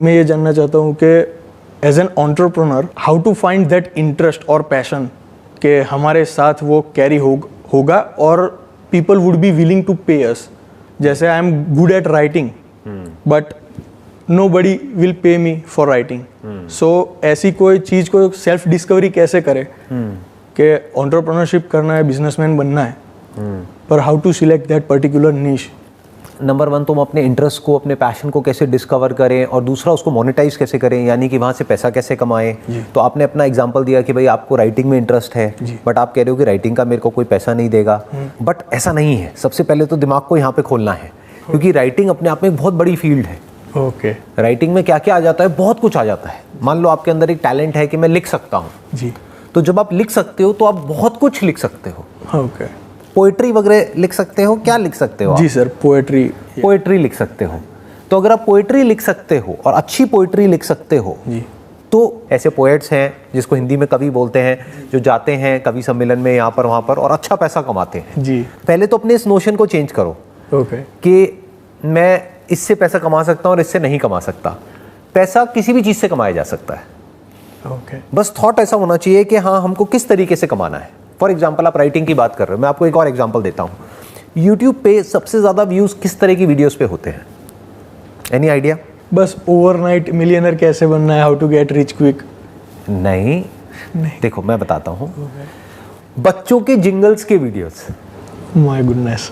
मैं ये जानना चाहता हूँ कि as an entrepreneur how to find that interest और पैशन कि हमारे साथ वो कैरी होगा और people would be willing to pay us. जैसे I am good at writing but nobody will pay me for writing. So ऐसी कोई चीज़ को सेल्फ डिस्कवरी कैसे करे कि एंटरप्रेन्योरशिप करना है, बिजनेसमैन बनना है, पर how to select that particular niche. Number 1 तुम अपने इंटरेस्ट को, अपने पैशन को कैसे डिस्कवर करें और दूसरा उसको मोनेटाइज कैसे करें, यानी कि वहाँ से पैसा कैसे कमाएं. तो आपने अपना एग्जांपल दिया कि भाई आपको राइटिंग में इंटरेस्ट है बट आप कह रहे हो कि राइटिंग का मेरे को कोई पैसा नहीं देगा. बट ऐसा नहीं है. सबसे पहले तो दिमाग को यहाँ पे खोलना है क्योंकि राइटिंग अपने आप में एक बहुत बड़ी फील्ड है. ओके. राइटिंग में क्या क्या आ जाता है, बहुत कुछ आ जाता है. मान लो आपके अंदर एक टैलेंट है कि मैं लिख सकता हूँ जी, तो जब आप लिख सकते हो तो आप बहुत कुछ लिख सकते हो. ओके. पोएट्री वगैरह लिख सकते हो. क्या लिख सकते हो जी सर? पोएट्री लिख सकते हो. तो अगर आप पोएट्री लिख सकते हो और अच्छी पोएट्री लिख सकते हो जी, तो ऐसे पोएट्स हैं जिसको हिंदी में कवि बोलते हैं, जो जाते हैं कवि सम्मेलन में यहाँ पर वहाँ पर और अच्छा पैसा कमाते हैं जी. पहले तो अपने इस नोशन को चेंज करो ओके. कि मैं इससे पैसा कमा सकता हूँ और इससे नहीं कमा सकता. पैसा किसी भी चीज़ से कमाया जा सकता है. ओके. बस थॉट ऐसा होना चाहिए कि हाँ हमको किस तरीके से कमाना है. फॉर एग्जाम्पल आप राइटिंग की बात कर रहे हो, मैं आपको एक और एग्जाम्पल देता हूँ. यूट्यूब पे सबसे ज़्यादा व्यूज़ किस तरह की वीडियोज़ पे होते हैं? Any idea? बस ओवरनाइट मिलियनर कैसे बनना है, how to get rich quick. नहीं. देखो मैं बताता हूँ. बच्चों के जिंगल्स के वीडियोस. My goodness.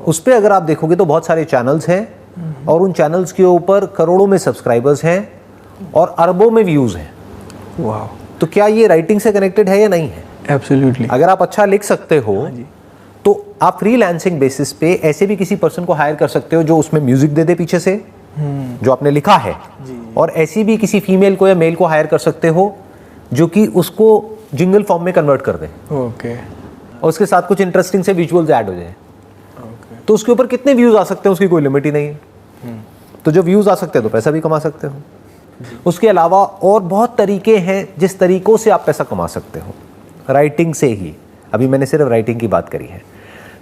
उस पर अगर आप देखोगे तो बहुत सारे चैनल्स हैं और उन चैनल्स के ऊपर करोड़ों में सब्सक्राइबर्स हैं और अरबों में व्यूज़ हैं. वाह. तो क्या ये राइटिंग से कनेक्टेड है या नहीं है? एब्सोल्युटली. अगर आप अच्छा लिख सकते हो तो आप फ्रीलांसिंग बेसिस पे ऐसे भी किसी पर्सन को हायर कर सकते हो जो उसमें म्यूजिक दे दे पीछे से जो आपने लिखा है. और ऐसी भी किसी फीमेल को या मेल को हायर कर सकते हो जो कि उसको जिंगल फॉर्म में कन्वर्ट कर दे. ओके. और उसके साथ कुछ इंटरेस्टिंग से विजुअल्स ऐड हो जाए. तो उसके ऊपर कितने व्यूज आ सकते हैं उसकी कोई लिमिट ही नहीं है. तो जो व्यूज आ सकते हैं तो पैसा भी कमा सकते हो. उसके अलावा और बहुत तरीके हैं जिस तरीकों से आप पैसा कमा सकते हो राइटिंग से ही. अभी मैंने सिर्फ राइटिंग की बात करी है.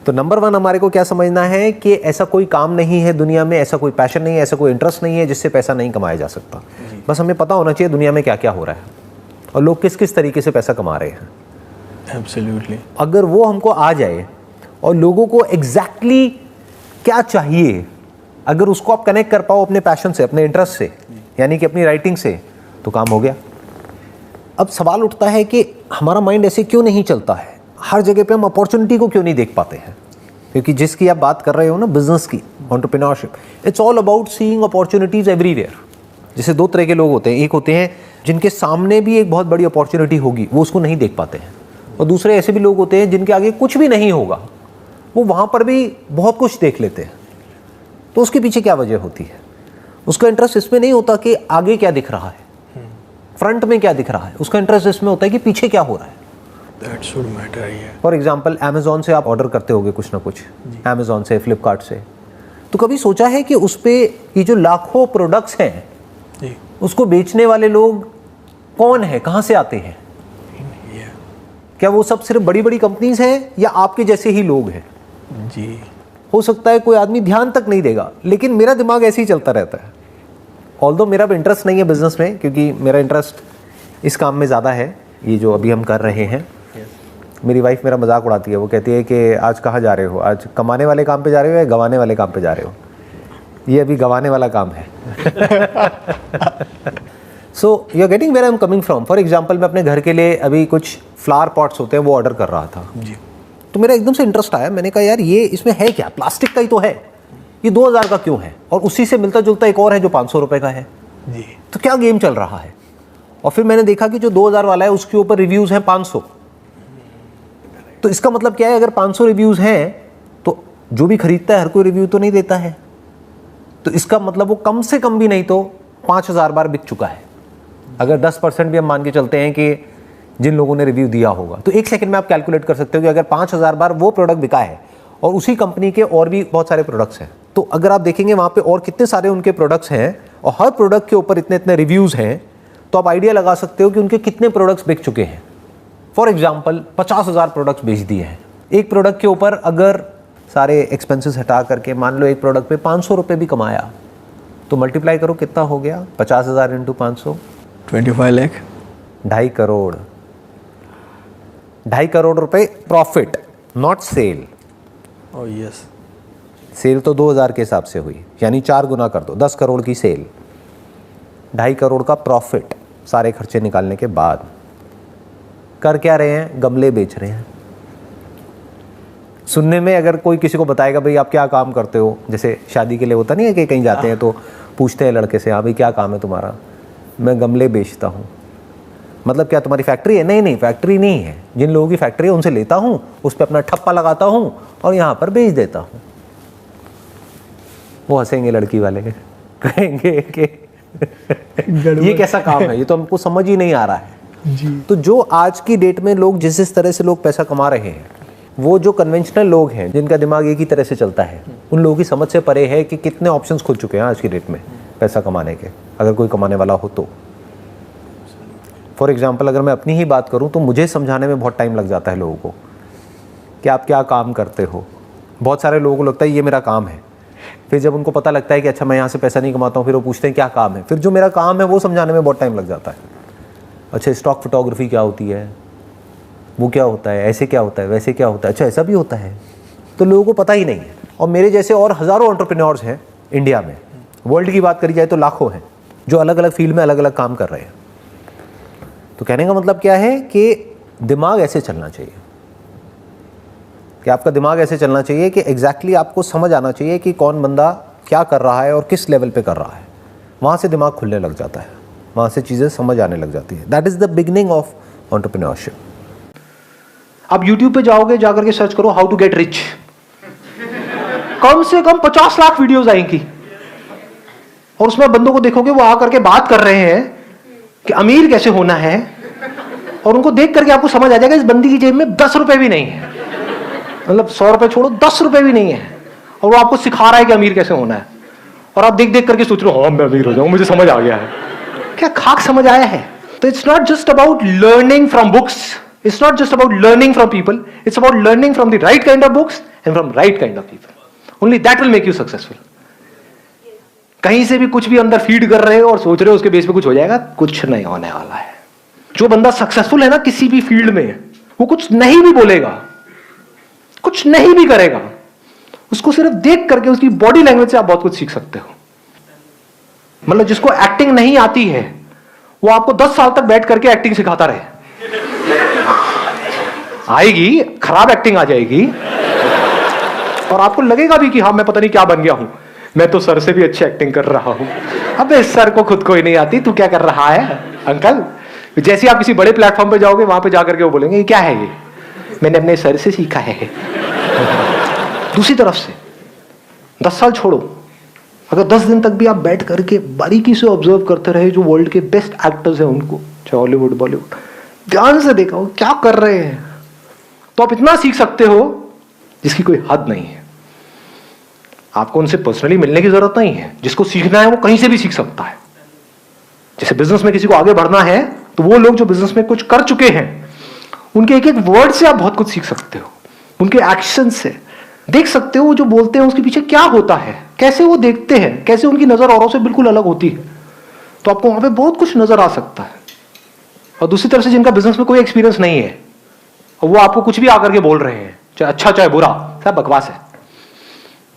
तो नंबर 1 हमारे को क्या समझना है कि ऐसा कोई काम नहीं है दुनिया में, ऐसा कोई पैशन नहीं है, ऐसा कोई इंटरेस्ट नहीं है जिससे पैसा नहीं कमाया जा सकता. बस हमें पता होना चाहिए दुनिया में क्या क्या हो रहा है और लोग किस किस तरीके से पैसा कमा रहे हैं. एब्सोल्युटली. अगर वो हमको आ जाए और लोगों को एग्जैक्टली क्या चाहिए, अगर उसको आप कनेक्ट कर पाओ अपने पैशन से, अपने इंटरेस्ट से, यानी कि अपनी राइटिंग से, तो काम हो गया. अब सवाल उठता है कि हमारा माइंड ऐसे क्यों नहीं चलता है, हर जगह पे हम अपॉर्चुनिटी को क्यों नहीं देख पाते हैं? क्योंकि जिसकी आप बात कर रहे हो ना, बिजनेस की, entrepreneurship, it's all about seeing opportunities everywhere. जैसे 2 तरह के लोग होते हैं. एक होते हैं जिनके सामने भी एक बहुत बड़ी अपॉर्चुनिटी होगी, वो उसको नहीं देख पाते हैं. और दूसरे ऐसे भी लोग होते हैं जिनके आगे कुछ भी नहीं होगा, वो वहाँ पर भी बहुत कुछ देख लेते हैं. तो उसके पीछे क्या वजह होती है? उसका इंटरेस्ट इसमें नहीं होता कि आगे क्या दिख रहा है, फ्रंट में क्या दिख रहा है. उसका इंटरेस्ट इसमें होता है कि पीछे क्या हो रहा है. That should matter. For example Amazon से आप ऑर्डर करते होगे कुछ ना कुछ, अमेजोन से, फ्लिपकार्ट से. तो कभी सोचा है कि उस पर ये जो लाखों प्रोडक्ट्स हैं जी, उसको बेचने वाले लोग कौन है, कहाँ से आते हैं? क्या वो सब सिर्फ बड़ी बड़ी कंपनीज हैं या आपके जैसे ही लोग हैं? जी. हो सकता है कोई आदमी ध्यान तक नहीं देगा, लेकिन मेरा दिमाग ऐसे ही चलता रहता है. ऑल्दो मेरा भी इंटरेस्ट नहीं है बिजनेस में, क्योंकि मेरा इंटरेस्ट इस काम में ज़्यादा है, ये जो अभी हम कर रहे हैं. मेरी वाइफ मेरा मजाक उड़ाती है. वो कहती है कि आज कहाँ जा रहे हो, आज कमाने वाले काम पे जा रहे हो या गंवाने वाले काम पे जा रहे हो? ये अभी गंवाने वाला काम है. So you are getting where I am coming from. For example मैं अपने घर के लिए अभी कुछ फ्लावर पॉट्स होते हैं वो ऑर्डर कर रहा था जी. तो मेरा एकदम से इंटरेस्ट आया. मैंने कहा यार ये इसमें है क्या, प्लास्टिक का ही तो है, ये 2000 का क्यों है, और उसी से मिलता जुलता एक और है जो 500 रुपये का है. जी. तो क्या गेम चल रहा है? और फिर मैंने देखा कि जो 2000 वाला है उसके ऊपर रिव्यूज़ हैं 500. तो इसका मतलब क्या है, अगर 500 रिव्यूज़ हैं तो जो भी खरीदता है हर कोई रिव्यू तो नहीं देता है. तो इसका मतलब वो कम से कम भी नहीं तो 5000 बार बिक चुका है. अगर 10% भी हम मान के चलते हैं कि जिन लोगों ने रिव्यू दिया होगा, तो एक सेकंड में आप कैलकुलेट कर सकते हो कि अगर 5000 बार वो प्रोडक्ट बिका है और उसी कंपनी के और भी बहुत सारे प्रोडक्ट्स हैं, तो अगर आप देखेंगे वहाँ पे और कितने सारे उनके प्रोडक्ट्स हैं और हर प्रोडक्ट के ऊपर इतने इतने रिव्यूज़ हैं, तो आप आइडिया लगा सकते हो कि उनके कितने प्रोडक्ट्स बिक चुके हैं. फॉर एग्जाम्पल 50,000 प्रोडक्ट्स बेच दिए हैं. एक प्रोडक्ट के ऊपर अगर सारे एक्सपेंसेस हटा करके मान लो एक प्रोडक्ट पे 500 रुपये भी कमाया, तो मल्टीप्लाई करो कितना हो गया, 50,000 इंटू 500, 25 लाख, 2.5 करोड़। 2.5 करोड़ रुपए profit, not sale. Oh yes, sale तो 2,000 के हिसाब से हुई, यानी 4 गुना कर दो, 10 करोड़ की सेल, 2.5 करोड़ का प्रॉफिट सारे खर्चे निकालने के बाद। कर क्या रहे हैं, गमले बेच रहे हैं। सुनने में अगर कोई किसी को बताएगा भाई आप क्या काम करते हो, जैसे शादी के लिए होता नहीं है कि कहीं जाते हैं तो पूछते हैं लड़के से, हाँ भाई क्या काम है तुम्हारा, मैं गमले बेचता हूँ। मतलब क्या तुम्हारी फैक्ट्री है? नहीं नहीं, फैक्ट्री नहीं है, जिन लोगों की फैक्ट्री है उनसे लेता हूँ, उस पर अपना ठप्पा लगाता हूँ और यहाँ पर बेच देता हूँ। वो हंसेंगे लड़की वाले, कहेंगे कि ये कैसा काम है, ये तो हमको समझ ही नहीं आ रहा है जी। तो जो आज की डेट में लोग जिस तरह से लोग पैसा कमा रहे हैं, वो जो कन्वेंशनल लोग हैं जिनका दिमाग एक ही तरह से चलता है, उन लोगों की समझ से परे है कि कितने ऑप्शंस खुल चुके हैं आज की डेट में पैसा कमाने के, अगर कोई कमाने वाला हो तो। फॉर एग्जाम्पल अगर मैं अपनी ही बात करूं तो मुझे समझाने में बहुत टाइम लग जाता है लोगों को कि आप क्या काम करते हो। बहुत सारे लोगों को लगता है ये मेरा काम है, फिर जब उनको पता लगता है कि अच्छा मैं यहाँ से पैसा नहीं कमाता हूँ, फिर वो पूछते हैं क्या काम है, फिर जो मेरा काम है वो समझाने में बहुत टाइम लग जाता है। अच्छा स्टॉक फोटोग्राफी क्या होती है, वो क्या होता है, ऐसे क्या होता है, वैसे क्या होता है, अच्छा ऐसा भी होता है, तो लोगों को पता ही नहीं है। और मेरे जैसे और हज़ारों एंटरप्रेन्योर्स हैं इंडिया में, वर्ल्ड की बात करी जाए तो लाखों हैं जो अलग अलग फील्ड में अलग अलग काम कर रहे हैं। तो कहने का मतलब क्या है कि दिमाग ऐसे चलना चाहिए, कि आपका दिमाग ऐसे चलना चाहिए कि एग्जैक्टली आपको समझ आना चाहिए कि कौन बंदा क्या कर रहा है और किस लेवल पे कर रहा है। वहाँ से दिमाग खुलने लग जाता है, वहाँ से चीज़ें समझ आने लग जाती है। That is the beginning of entrepreneurship. आप YouTube पे जाओगे, जाकर के सर्च करो हाउ टू गेट रिच, कम से कम 50 लाख वीडियोस आएंगी, और उसमें बंदों को देखोगे वो आकर के बात कर रहे हैं कि अमीर कैसे होना है, और उनको देख करके आपको समझ आ जाएगा इस बंदी की जेब में 10 रुपए भी नहीं है, मतलब 100 रुपए छोड़ो 10 रुपए भी नहीं है, और वो आपको सिखा रहा है कि अमीर कैसे होना है, और आप देख देख करके सोच रहे हो हाँ मैं अमीर हो जाऊं, मुझे समझ आ गया है। क्या खाक समझ आया है? तो it's not just about learning from books, it's not just about learning from people, it's about learning from the right kind of books and from right kind of people. Only that will make you successful. कहीं से भी कुछ भी अंदर feed कर रहे हो और सोच रहे हो उसके बेस पे कुछ हो जाएगा, कुछ नहीं होने वाला है। जो बंदा सक्सेसफुल है ना किसी भी फील्ड में, वो कुछ नहीं भी बोलेगा, कुछ नहीं भी करेगा, उसको सिर्फ देख करके उसकी बॉडी लैंग्वेज से आप बहुत कुछ सीख सकते हो। मतलब जिसको एक्टिंग नहीं आती है वो आपको 10 साल तक बैठ करके एक्टिंग सिखाता रहे, आएगी खराब एक्टिंग आ जाएगी और आपको लगेगा भी कि हाँ मैं पता नहीं क्या बन गया हूं, मैं तो सर से भी अच्छी एक्टिंग कर रहा हूं। अबे सर को खुद को ही नहीं आती, तू क्या कर रहा है अंकल। जैसे आप किसी बड़े प्लेटफॉर्म पे जाओगे वहां पे जाकर के वो बोलेंगे ये क्या है, ये मैंने अपने सर से सीखा है। दूसरी तरफ से 10 साल छोड़ो, अगर 10 दिन तक भी आप बैठ करके बारीकी से ऑब्जर्व करते रहे जो वर्ल्ड के बेस्ट एक्टर्स हैं उनको, चाहे हॉलीवुड बॉलीवुड, ध्यान से देखा हो क्या कर रहे हैं, तो आप इतना सीख सकते हो जिसकी कोई हद नहीं है। आपको उनसे पर्सनली मिलने की जरूरत नहीं है, जिसको सीखना है वो कहीं से भी सीख सकता है। जैसे बिजनेस में किसी को आगे बढ़ना है तो वो लोग जो बिजनेस में कुछ कर चुके हैं उनके एक एक वर्ड से आप बहुत कुछ सीख सकते हो, उनके एक्शन से देख सकते हो वो जो बोलते हैं उसके पीछे क्या होता है, कैसे वो देखते हैं, कैसे उनकी नजर औरों से बिल्कुल अलग होती है, तो आपको वहां पे बहुत कुछ नजर आ सकता है। और दूसरी तरफ से जिनका बिजनेस में कोई एक्सपीरियंस नहीं है और वो आपको कुछ भी आकर के बोल रहे हैं, चाहे अच्छा चाहे बुरा, सब बकवास है।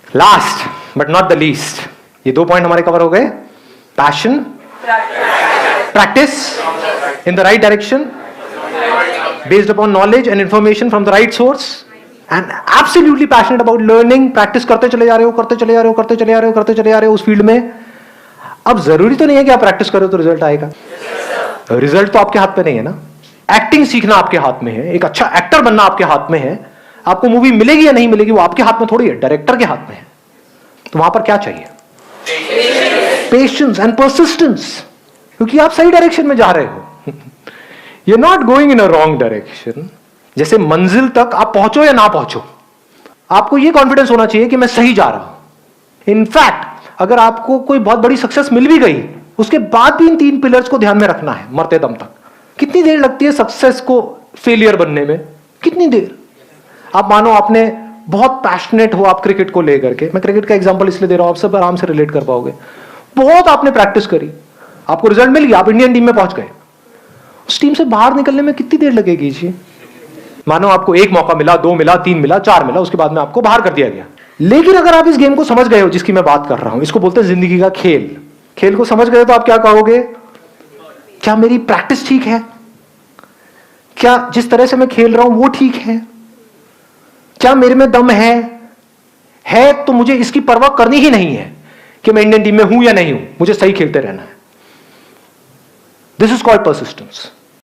Last but not the least, ये 2 पॉइंट हमारे कवर हो गए, passion, practice in the right direction based upon knowledge and information from the right source, and absolutely passionate about learning. Practice करते चले जा रहे हो, करते चले जा रहे हो, करते चले जा रहे हो, करते चले जा रहे हो उस फील्ड में। अब जरूरी तो नहीं है कि आप प्रैक्टिस करो तो रिजल्ट आएगा, रिजल्ट तो आपके हाथ पे नहीं है ना। एक्टिंग सीखना आपके हाथ में है, एक अच्छा एक्टर बनना आपके हाथ में है, आपको मूवी मिलेगी या नहीं मिलेगी वो आपके हाथ में थोड़ी है, डायरेक्टर के हाथ में है। तो वहां पर क्या चाहिए? पेशेंस एंड परसिस्टेंस, क्योंकि आप सही डायरेक्शन में जा रहे हो। You are not going in a wrong direction. जैसे मंजिल तक आप पहुंचो या ना पहुंचो, आपको यह कॉन्फिडेंस होना चाहिए कि मैं सही जा रहा हूं। इनफैक्ट अगर आपको कोई बहुत बड़ी सक्सेस मिल भी गई, उसके बाद भी इन 3 पिलर्स को ध्यान में रखना है मरते दम तक। कितनी देर लगती है सक्सेस को फेलियर बनने में? कितनी देर? आप मानो आपने बहुत पैशनेट हो आप क्रिकेट को लेकर के, मैं क्रिकेट का एग्जांपल इसलिए दे रहा हूं, आप सब आराम से रिलेट कर पाओगे। बहुत आपने प्रैक्टिस करी, आपको रिजल्ट मिल गया, आप इंडियन टीम में पहुंच गए। उस टीम से बाहर निकलने में कितनी देर लगेगी जी? मानो आपको एक मौका मिला, 2 मिला, 3 मिला, 4 मिला, उसके बाद में आपको बाहर कर दिया गया। लेकिन अगर आप इस गेम को समझ गए हो जिसकी मैं बात कर रहा हूं, इसको बोलते हैं जिंदगी का खेल, खेल को समझ गए तो आप क्या कहोगे? क्या मेरी प्रैक्टिस ठीक है? क्या जिस तरह से मैं खेल रहा हूं वो ठीक है? क्या मेरे में दम है तो मुझे इसकी परवाह करनी ही नहीं है कि मैं इंडियन टीम में हूं या नहीं हूं, मुझे सही खेलते रहना है। This is called persistence.